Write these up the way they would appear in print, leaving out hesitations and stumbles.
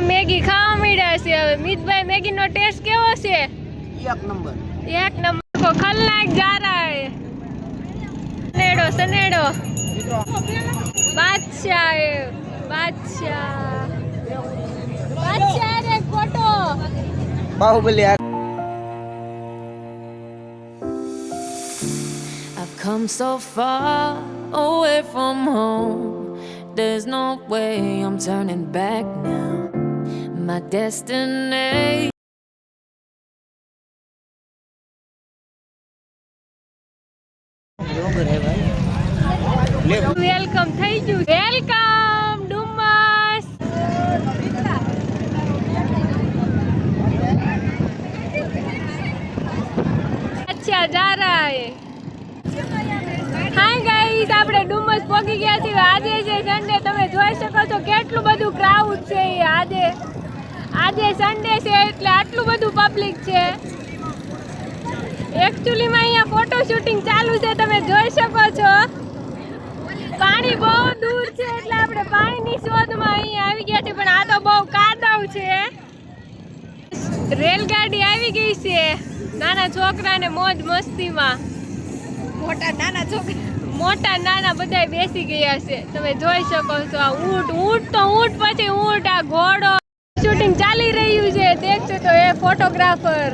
Maggi ખાવા મળ્યા છે હવે મિતભાઈ મેગી નો ટેસ્ટ કેવો છે એક નંબર કો ખલનાયક જા રહા હે સનેડો બાદશાહ રે photo Baahubali I've come so far away from home. There's no way I'm turning back now. My destiny. Welcome થઈ ગયું વેલકમ ડુમસ અચ્છા જા રહા હે હાય ગાઈસ આપણે ડુમસ પહોંચી ગયા છીએ આજે છે સન્ડે તમે જોઈ શકો છો કેટલું બધું ક્રાઉડ છે આજે સન્ડે છે એટલે આટલું બધું પબ્લિક છે એકચ્યુઅલીમાં અહીંયા ફોટો શૂટિંગ ચાલુ છે તમે જોઈ શકો છો પાણી બહુ દૂર છે એટલે આપણે પાણીની શોધમાં અહીંયા આવી ગયા છે પણ આ તો બહુ કાદવ છે રેલગાડી આવી ગઈ છે નાના છોકરાને મોજ મસ્તીમાં મોટા નાના બધા બેસી ગયા છે તમે જોઈ શકો છો આ ઊંટ પછી ઊંટ આ ઘોડો શૂટિંગ ચાલી રહ્યું છે દેખશો તો એ ફોટોગ્રાફર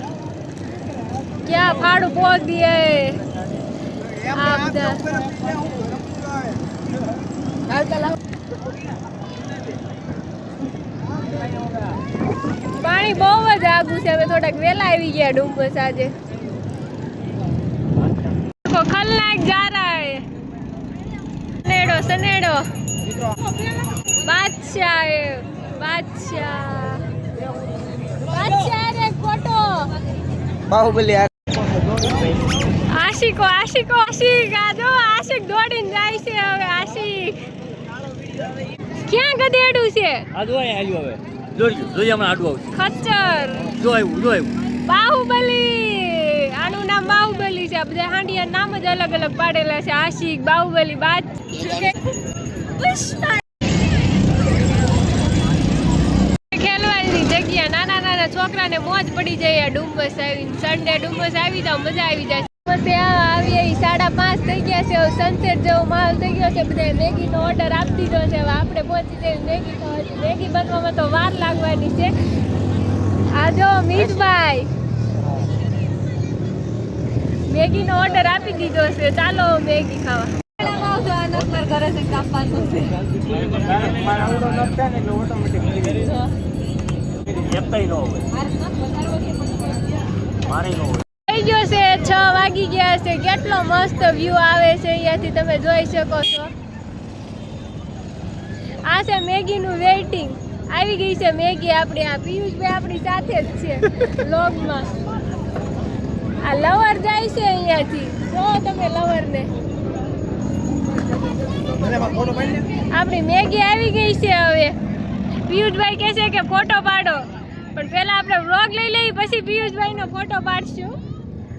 ક્યાં ફાડું પોગ દે આ બધા પાણી બહુ જ આગું છે હવે થોડાક વેલા આવી ગયા ડુમ્બસ આજે ખલનાયક જા રહા હે સનેડો બાદશાહ રે ફોટો બાહુબલી આશિક આ જો આશિક દોડીને જાય છે હવે આશિક ક્યાં ગધેડું છે ખચ્ચર બાહુબલી આનું નામ બાહુબલી છે બધા હાંડિયા નામ જ અલગ અલગ પાડેલા છે આશિક બાહુબલી ખેલવાની જગ્યા નાના છોકરાને મોજ પડી જાય ડુમ્બસ આવીને સન્ડે ડુમ્બસ આવી જાવ મજા આવી જાય આવી 5:30 થઈ ગયા છે સનસેટ જેવો માહોલ થઈ ગયો છે બધા મેગીનો ઓર્ડર આપી દીધો છે હવે આપણે પહોંચી જઈએ મેગી ખાવા મેગી બનવામાં તો વાર લાગવાની છે આ જો મિતભાઈ મેગીનો ઓર્ડર આપી દીધો છે ચાલો મેગી ખાવા થઈ ગયો છે 6 વાગી ગયા છે કેટલો મસ્ત વ્યૂ આવે છે અહીંયાથી તમે જોઈ શકો છો આ છે મેગીનું વેઇટિંગ આવી ગઈ છે મેગી આપણી આ પિયુષભાઈ આપણી સાથે જ છે લોગમાં આ લવર જાય છે અહીંયાથી જો તમે લવરને આપણી મેગી આવી ગઈ છે હવે પિયુષભાઈ કહે છે કે ફોટો પાડો પણ પહેલા આપણે વ્લોગ લઈ લઈએ પછી પિયુષભાઈનો ફોટો પાડશું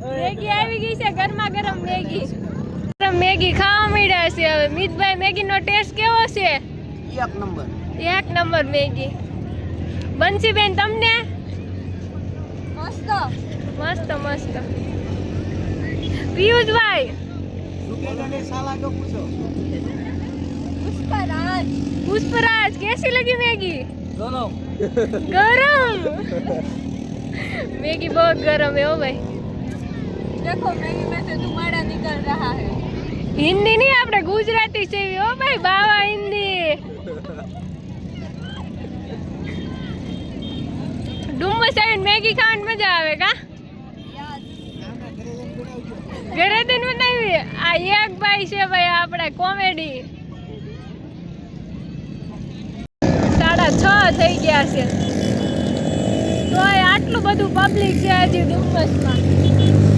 મેગી આવી ગઈ છે ગરમા ગરમ મેગી ખાવા મળ્યા છે હવે મિતભાઈ મેગીનો ટેસ્ટ કેવો છે એક નંબર મેગી બંસીબેન તમને મસ્ત પિયુષભાઈ પુષ્પરાજ कैसी लगी मैगी गरम मैगी बहुत गरम है ओ भाई देखो मैगी में से धुआं निकल रहा है हिंदी नहीं આપણે ગુજરાતી છે ઓ ભાઈ બાવા હિન્દી ડુમ્મસ આવીને મેગી ખાવાની મજા આવે કા ઘરે તો બનાવી આ એક ભાઈ છે ભાઈ આપણે કોમેડી 6:30 થઈ ગયા છે તોય આટલું બધું પબ્લિક છે હજી ડુમ્મસમાં